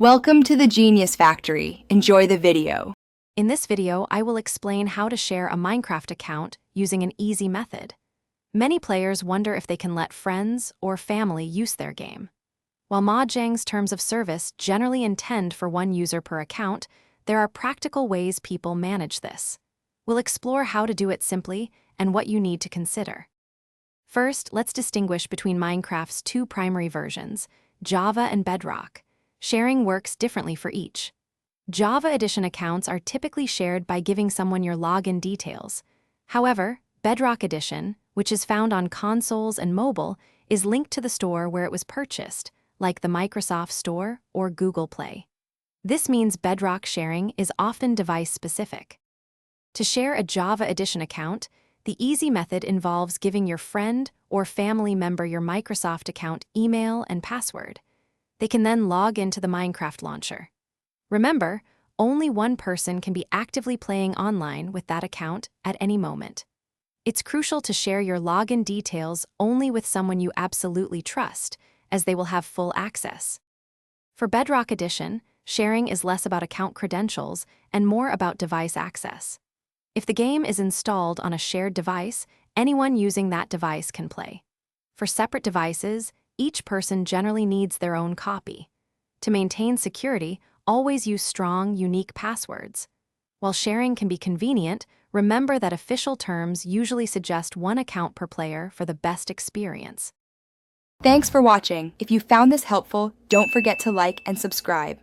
Welcome to the Genius Factory. Enjoy the video. In this video, I will explain how to share a Minecraft account using an easy method. Many players wonder if they can let friends or family use their game. While Mojang's terms of service generally intend for one user per account, there are practical ways people manage this. We'll explore how to do it simply and what you need to consider. First, let's distinguish between Minecraft's two primary versions, Java and Bedrock. Sharing works differently for each. Java Edition accounts are typically shared by giving someone your login details. However, Bedrock Edition, which is found on consoles and mobile, is linked to the store where it was purchased, like the Microsoft Store or Google Play. This means Bedrock sharing is often device-specific. To share a Java Edition account, the easy method involves giving your friend or family member your Microsoft account email and password. They can then log into the Minecraft launcher. Remember, only one person can be actively playing online with that account at any moment. It's crucial to share your login details only with someone you absolutely trust, as they will have full access. For Bedrock Edition, sharing is less about account credentials and more about device access. If the game is installed on a shared device, anyone using that device can play. For separate devices, each person generally needs their own copy. To maintain security, always use strong, unique passwords. While sharing can be convenient, remember that official terms usually suggest one account per player for the best experience. Thanks for watching. If you found this helpful, don't forget to like and subscribe.